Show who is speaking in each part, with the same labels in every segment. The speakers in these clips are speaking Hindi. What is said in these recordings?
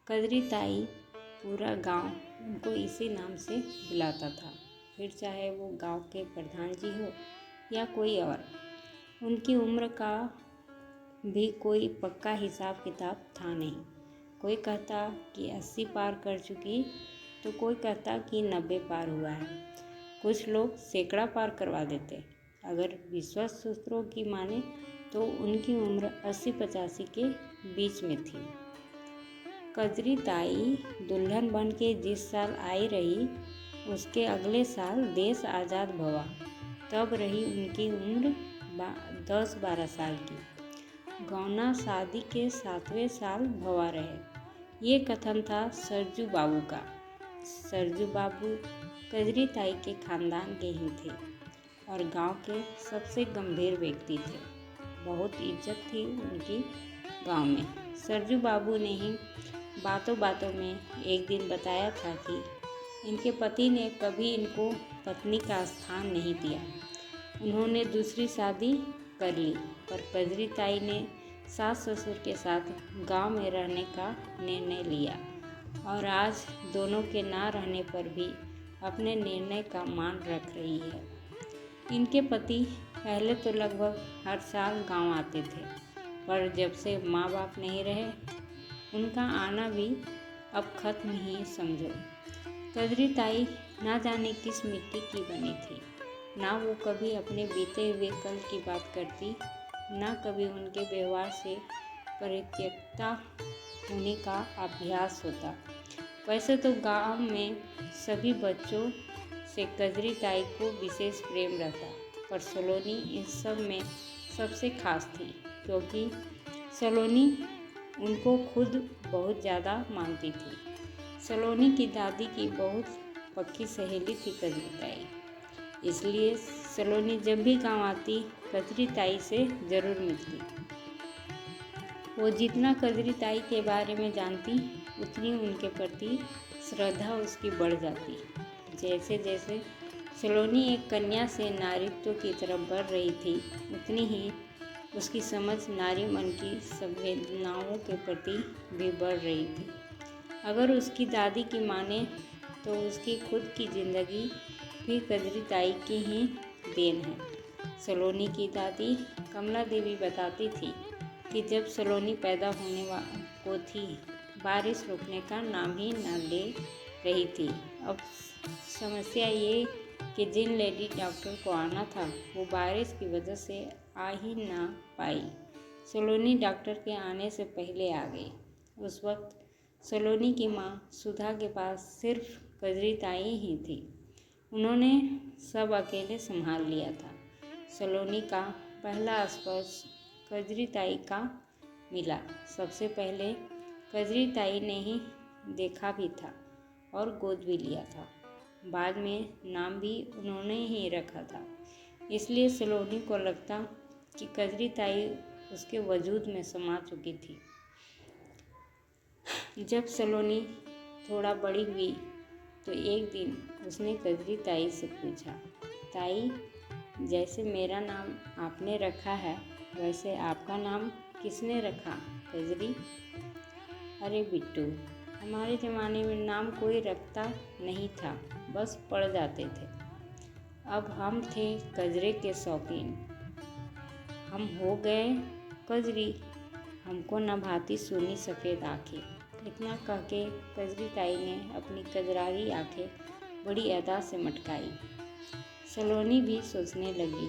Speaker 1: कजरी ताई पूरा गांव उनको इसी नाम से बुलाता था। फिर चाहे वो गांव के प्रधान जी हो या कोई और। उनकी उम्र का भी कोई पक्का हिसाब किताब था नहीं। कोई कहता कि 80 पार कर चुकी तो कोई कहता कि 90 पार हुआ है। कुछ लोग सैकड़ा पार करवा देते। अगर विश्वास सूत्रों की माने तो उनकी उम्र 80-85 के बीच में थी। कजरी ताई दुल्हन बन के जिस साल आई रही उसके अगले साल देश आज़ाद हुआ। तब रही उनकी उम्र 10-12 साल की। गौना शादी के 7वें साल भवा रहे। ये कथन था सरजू बाबू का। सरजू बाबू कजरी ताई के खानदान के ही थे और गांव के सबसे गंभीर व्यक्ति थे। बहुत इज्जत थी उनकी गांव में। सरजू बाबू ने ही बातों बातों में एक दिन बताया था कि इनके पति ने कभी इनको पत्नी का स्थान नहीं दिया। उन्होंने दूसरी शादी कर ली, पर कजरी ताई ने सास ससुर के साथ गांव में रहने का निर्णय लिया और आज दोनों के ना रहने पर भी अपने निर्णय का मान रख रही है। इनके पति पहले तो लगभग हर साल गांव आते थे, पर जब से माँ बाप नहीं रहे उनका आना भी अब खत्म ही समझो। कजरी ताई ना जाने किस मिट्टी की बनी थी। ना वो कभी अपने बीते हुए कल की बात करती, ना कभी उनके व्यवहार से परित्यक्ता होने का अभ्यास होता। वैसे तो गांव में सभी बच्चों से कजरी ताई को विशेष प्रेम रहता, पर सलोनी इस सब में सबसे खास थी, क्योंकि सलोनी उनको खुद बहुत ज़्यादा मानती थी। सलोनी की दादी की बहुत पक्की सहेली थी कजरी ताई, इसलिए सलोनी जब भी गांव आती कजरी ताई से ज़रूर मिलती। वो जितना कजरी ताई के बारे में जानती उतनी उनके प्रति श्रद्धा उसकी बढ़ जाती। जैसे जैसे सलोनी एक कन्या से नारीत्व की तरफ बढ़ रही थी, उतनी ही उसकी समझ नारी मन की संवेदनाओं के प्रति भी बढ़ रही थी। अगर उसकी दादी की माने तो उसकी खुद की ज़िंदगी भी कजरी ताई की ही देन है। सलोनी की दादी कमला देवी बताती थी कि जब सलोनी पैदा होने को थी, बारिश रुकने का नाम ही न ले रही थी। अब समस्या ये कि जिन लेडी डॉक्टर को आना था वो बारिश की वजह से आ ही ना पाई। सलोनी डॉक्टर के आने से पहले आ गई। उस वक्त सलोनी की माँ सुधा के पास सिर्फ कजरी ताई ही थी। उन्होंने सब अकेले संभाल लिया था। सलोनी का पहला स्पर्श कजरी ताई का मिला। सबसे पहले कजरी ताई ने ही देखा भी था और गोद भी लिया था। बाद में नाम भी उन्होंने ही रखा था। इसलिए सलोनी को लगता कि कजरी ताई उसके वजूद में समा चुकी थी। जब सलोनी थोड़ा बड़ी हुई तो एक दिन उसने कजरी ताई से पूछा, ताई, जैसे मेरा नाम आपने रखा है वैसे आपका नाम किसने रखा कजरी? अरे बिट्टू, हमारे ज़माने में नाम कोई रखता नहीं था, बस पड़ जाते थे। अब हम थे कजरे के शौकीन, हम हो गए कजरी। हमको न भाती सोनी सफ़ेद आँखें। इतना कह के कजरी ताई ने अपनी कजरारी आँखें बड़ी अदा से मटकाई। सलोनी भी सोचने लगी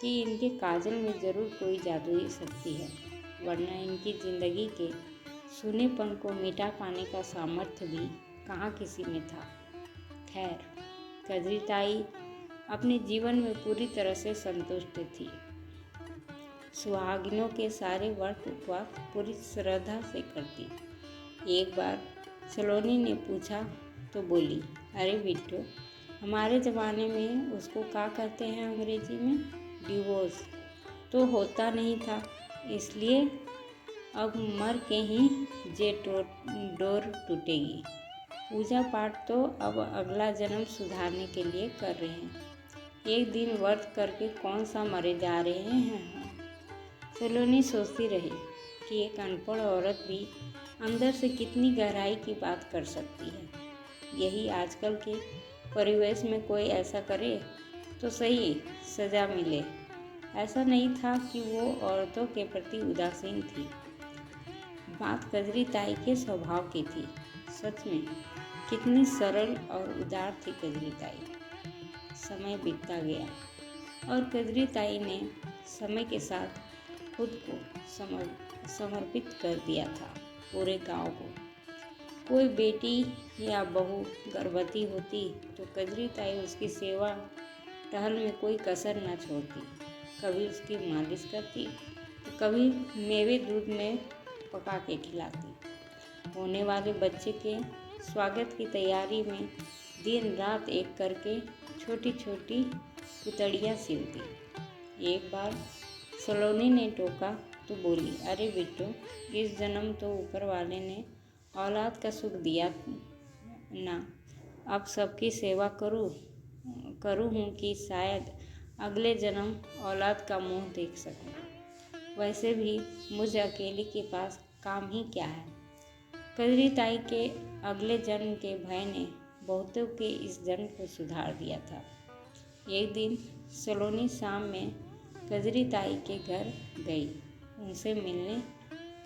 Speaker 1: कि इनके काजल में ज़रूर कोई जादुई शक्ति है, वरना इनकी ज़िंदगी के सूनेपन को मिटा पाने का सामर्थ्य भी कहाँ किसी में था। खैर, कजरी ताई अपने जीवन में पूरी तरह से संतुष्ट थी। सुहागिनों के सारे व्रत उपवास पूरी श्रद्धा से करती। एक बार सलोनी ने पूछा तो बोली, अरे बिट्टू, हमारे ज़माने में उसको क्या कहते हैं अंग्रेजी में? डिवोर्स तो होता नहीं था, इसलिए अब मर के ही जे डोर टूटेगी। पूजा पाठ तो अब अगला जन्म सुधारने के लिए कर रहे हैं। एक दिन व्रत करके कौन सा मरे जा रहे हैं। सलोनी सोचती रही कि एक अनपढ़ औरत भी अंदर से कितनी गहराई की बात कर सकती है। यही आजकल के परिवेश में कोई ऐसा करे तो सही सज़ा मिले। ऐसा नहीं था कि वो औरतों के प्रति उदासीन थी। बात कजरी ताई के स्वभाव की थी। सच में कितनी सरल और उदार थी कजरी ताई। समय बीतता गया और कजरी ताई ने समय के साथ खुद को समर्पित कर दिया था पूरे गांव को। कोई बेटी या बहू गर्भवती होती तो कजरी ताई उसकी सेवा टहल में कोई कसर न छोड़ती। कभी उसकी मालिश करती तो कभी मेवे दूध में पका के खिलाती। होने वाले बच्चे के स्वागत की तैयारी में दिन रात एक करके छोटी छोटी पुतड़ियाँ सिलती। एक बार सलोनी ने टोका तो बोली, अरे बिट्टू, इस जन्म तो ऊपर वाले ने औलाद का सुख दिया ना, अब सबकी सेवा करूँ हूँ कि शायद अगले जन्म औलाद का मुंह देख सकूँ। वैसे भी मुझ अकेली के पास काम ही क्या है। कजरी ताई के अगले जन्म के भय ने बहुतों के इस जन्म को सुधार दिया था। एक दिन सलोनी शाम में कजरी ताई के घर गई उनसे मिलने,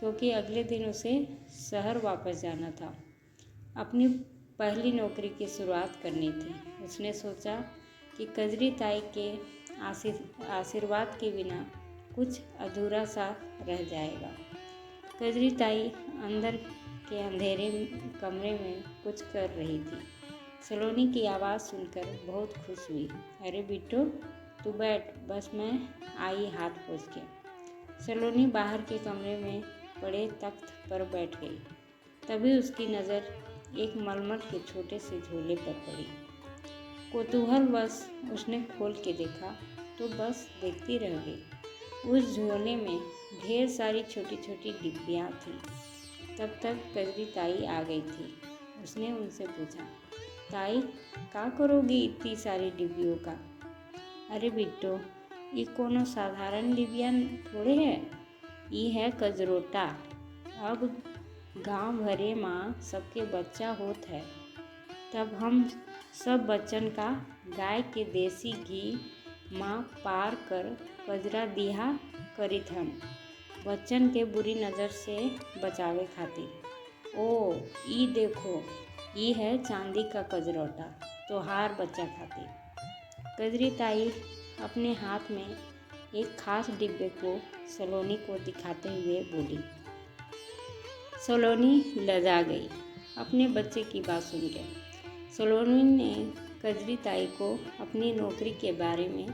Speaker 1: क्योंकि अगले दिन उसे शहर वापस जाना था। अपनी पहली नौकरी की शुरुआत करनी थी। उसने सोचा कि कजरी ताई के आशीर्वाद के बिना कुछ अधूरा सा रह जाएगा। कजरी ताई अंदर के अंधेरे कमरे में कुछ कर रही थी। सलोनी की आवाज़ सुनकर बहुत खुश हुई। अरे बिट्टू, तू बैठ, बस मैं आई हाथ पोंछ के। सलोनी बाहर के कमरे में पड़े तख्त पर बैठ गई। तभी उसकी नज़र एक मलमल के छोटे से झोले पर पड़ी। कौतूहलवश उसने खोल के देखा तो बस देखती रह गई। उस झोले में ढेर सारी छोटी छोटी डिब्बियाँ थीं। तब तक कजरी ताई आ गई थी। उसने उनसे पूछा, ताई, का करोगी इतनी सारी डिब्बियों का? अरे बिट्टो, ये कोनो साधारण डिबिया थोड़े है, ये है कजरोटा। अब गांव भरे माँ सबके बच्चा होत है, तब हम सब बच्चन का गाय के देसी घी माँ पार कर कजरा दिहा करित हन, बच्चन के बुरी नज़र से बचावे खातिर। ओ ई देखो, ये है चांदी का कजरोटा, तोहार बच्चा खातिर। कजरी ताई अपने हाथ में एक खास डिब्बे को सलोनी को दिखाते हुए बोली। सलोनी लजा गई अपने बच्चे की बात सुनकर। सलोनी ने कजरी ताई को अपनी नौकरी के बारे में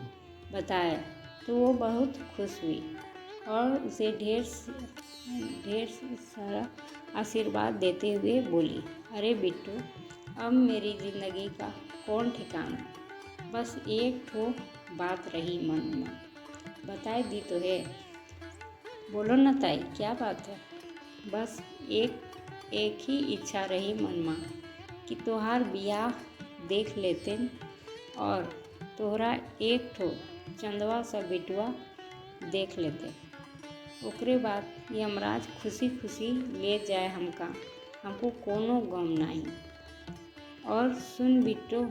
Speaker 1: बताया तो वो बहुत खुश हुई और उसे ढेर सारा आशीर्वाद देते हुए बोली, अरे बिट्टू, अब मेरी ज़िंदगी का कौन ठिकाना, बस एक ठो बात रही मन में, बताए दी तो है। बोलो ना ताई, क्या बात है? बस एक ही इच्छा रही मन में कि तोहार बियाह देख लेते और तोहरा एक ठो चंदवा सा बिटुआ देख लेते। ओकरे बाद यमराज खुशी खुशी ले जाए हमको कोनो गम नहीं। और सुन बिट्टो,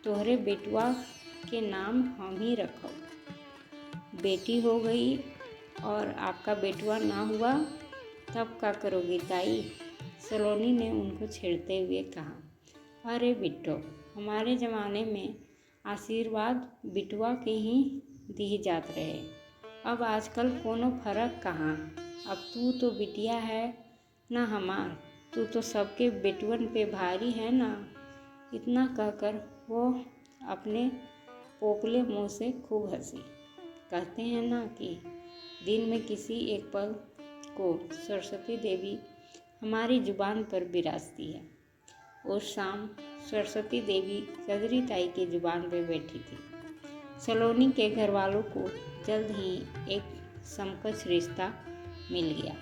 Speaker 1: तोहरे बेटुआ के नाम हम ही रखो। बेटी हो गई और आपका बेटुआ ना हुआ तब क्या करोगी ताई? सलोनी ने उनको छेड़ते हुए कहा। अरे बिट्टो, हमारे ज़माने में आशीर्वाद बिटुआ के ही दी जात रहे, अब आजकल कोनो फर्क कहाँ। अब तू तो बिटिया है ना हमार, तू तो सबके बेटुअन पे भारी है ना। इतना कहकर वो अपने पोपले मुंह से खूब हंसी। कहते हैं ना कि दिन में किसी एक पल को सरस्वती देवी हमारी जुबान पर बिराजती है। उस शाम सरस्वती देवी कजरी ताई की जुबान पर बैठी थी। सलोनी के घर वालों को जल्द ही एक समकक्ष रिश्ता मिल गया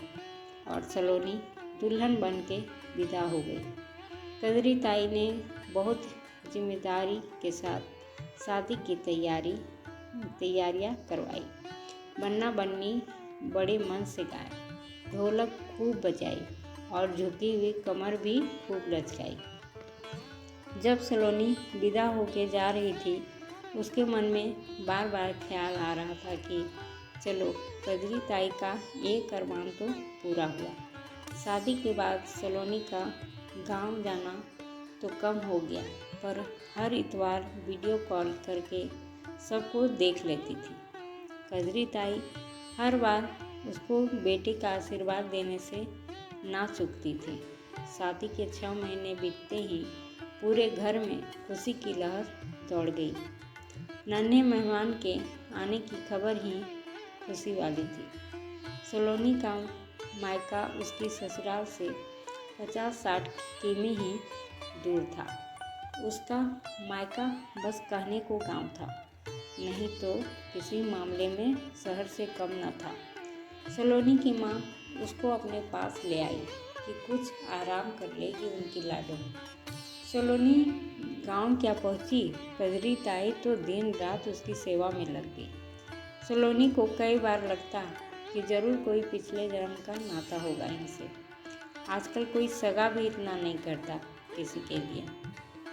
Speaker 1: और सलोनी दुल्हन बन के विदा हो गई। कजरी ताई ने बहुत जिम्मेदारी के साथ शादी की तैयारियां करवाई। बन्ना बन्नी बड़े मन से गाए, ढोलक खूब बजाई और झुकी हुई कमर भी खूब लचकाई। जब सलोनी विदा होके जा रही थी, उसके मन में बार बार ख्याल आ रहा था कि चलो कजरी ताई का एक अरमान तो पूरा हुआ। शादी के बाद सलोनी का गांव जाना तो कम हो गया, पर हर इतवार वीडियो कॉल करके सबको देख लेती थी। कजरी ताई हर बार उसको बेटे का आशीर्वाद देने से ना चूकती थी। शादी के 6 महीने बीतते ही पूरे घर में खुशी की लहर दौड़ गई। नन्हे मेहमान के आने की खबर ही खुशी वाली थी। सलोनी का मायका उसकी ससुराल से 50-60 किमी ही दूर था। उसका मायका बस कहने को गांव था, नहीं तो किसी मामले में शहर से कम न था। सलोनी की माँ उसको अपने पास ले आई कि कुछ आराम कर लेगी उनकी लाडो। सलोनी गांव क्या पहुंची, कजरी ताई तो दिन रात उसकी सेवा में लग गई। सलोनी को कई बार लगता कि जरूर कोई पिछले जन्म का नाता होगा इनसे। आजकल कोई सगा भी इतना नहीं करता किसी के लिए।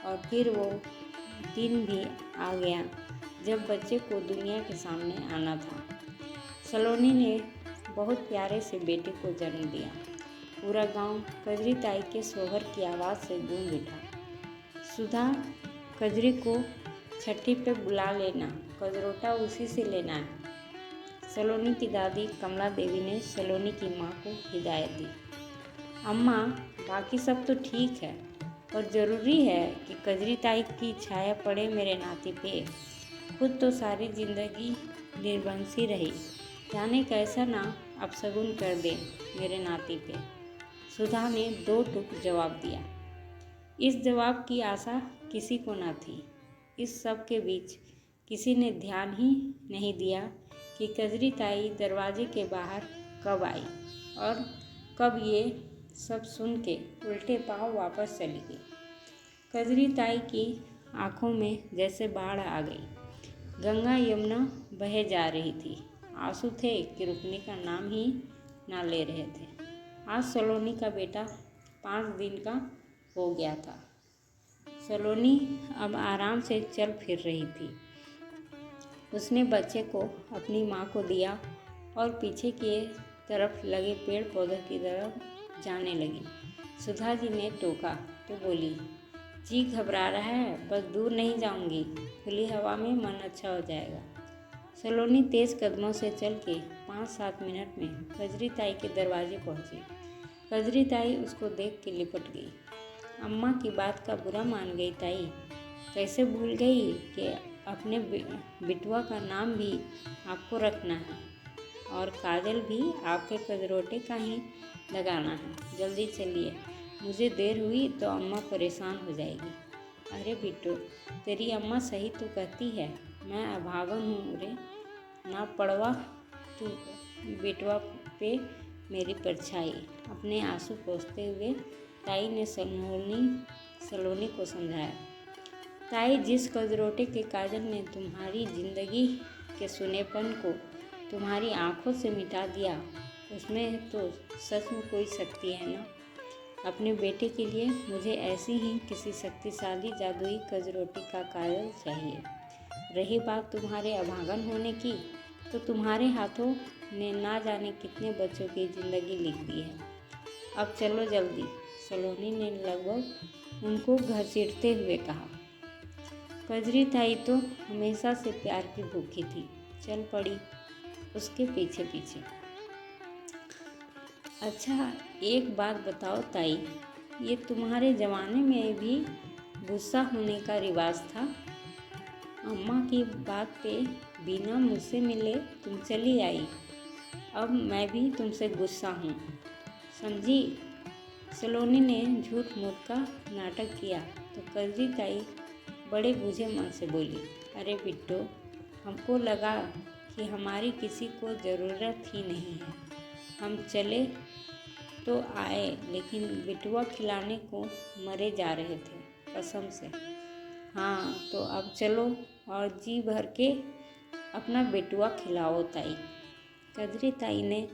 Speaker 1: और फिर वो दिन भी आ गया जब बच्चे को दुनिया के सामने आना था। सलोनी ने बहुत प्यारे से बेटे को जन्म दिया। पूरा गांव कजरी ताई के सोहर की आवाज़ से गूंज उठा। सुधा, कजरी को छठी पे बुला लेना, कजरोटा उसी से लेना है। सलोनी की दादी कमला देवी ने सलोनी की माँ को हिदायत दी। अम्मा, बाकी सब तो ठीक है, पर ज़रूरी है कि कजरी ताई की छाया पड़े मेरे नाती पे। खुद तो सारी जिंदगी निर्बंसी रही, जाने कैसा ना अपशगुन कर दे मेरे नाती पे। सुधा ने 2 टूक जवाब दिया। इस जवाब की आशा किसी को न थी। इस सब के बीच किसी ने ध्यान ही नहीं दिया कि कजरी ताई दरवाजे के बाहर कब आई और कब ये सब सुन के उल्टे पांव वापस चली गई। कजरी ताई की आंखों में जैसे बाढ़ आ गई। गंगा यमुना बहे जा रही थी। आंसू थे कि रुकने का नाम ही ना ले रहे थे। आज सलोनी का बेटा 5 दिन का हो गया था। सलोनी अब आराम से चल फिर रही थी। उसने बच्चे को अपनी माँ को दिया और पीछे की तरफ लगे पेड़ पौधों की तरफ जाने लगी। सुधा जी ने टोका तो बोली, जी घबरा रहा है, बस दूर नहीं जाऊंगी, खुली हवा में मन अच्छा हो जाएगा। सलोनी तेज कदमों से चल के 5-7 मिनट में कजरी ताई के दरवाजे पहुंची। कजरी ताई उसको देख के लिपट गई। अम्मा की बात का बुरा मान गई ताई। कैसे भूल गई कि अपने बिटुआ का नाम भी आपको रखना है और काजल भी आपके कजरोटे का ही लगाना है। जल्दी चलिए, मुझे देर हुई तो अम्मा परेशान हो जाएगी। अरे बिट्टू, तेरी अम्मा सही तो कहती है, मैं अभागन हूँ रे, ना पड़वा तू बिटवा पे मेरी परछाई। अपने आंसू पोंछते हुए ताई ने सलोनी को समझाया। ताई, जिस कजरोटे के काजल ने तुम्हारी जिंदगी के सुनेपन को तुम्हारी आंखों से मिटा दिया, उसमें तो सच में कोई शक्ति है ना। अपने बेटे के लिए मुझे ऐसी ही किसी शक्तिशाली जादुई कजरोटी का काजल चाहिए। रही बात तुम्हारे अभागन होने की, तो तुम्हारे हाथों ने ना जाने कितने बच्चों की ज़िंदगी लिख दी है। अब चलो जल्दी, सलोनी ने लगभग उनको घसीटते हुए कहा। कजरी ताई तो हमेशा से प्यार की भूखी थी, चल पड़ी उसके पीछे पीछे। अच्छा, एक बात बताओ ताई, ये तुम्हारे ज़माने में भी गुस्सा होने का रिवाज था? अम्मा की बात पे बिना मुझसे मिले तुम चली आई। अब मैं भी तुमसे गुस्सा हूँ, समझी? सलोनी ने झूठ मूठ का नाटक किया तो कजरी ताई बड़े बूझे मन से बोली, अरे बिट्टू, हमको लगा कि हमारी किसी को ज़रूरत ही नहीं है। हम चले तो आए, लेकिन बिटुआ खिलाने को मरे जा रहे थे कसम से। हाँ, तो अब चलो और जी भर के अपना बिटुआ खिलाओ ताई। कजरी ताई ने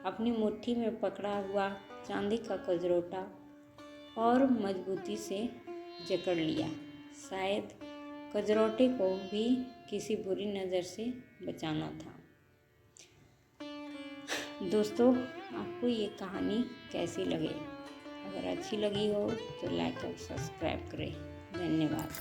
Speaker 1: अपनी मुट्ठी में पकड़ा हुआ चांदी का कजरोटा और मजबूती से जकड़ लिया। शायद कजरोटे को भी किसी बुरी नज़र से बचाना था। दोस्तों, आपको ये कहानी कैसी लगी? अगर अच्छी लगी हो तो लाइक और सब्सक्राइब करें। धन्यवाद।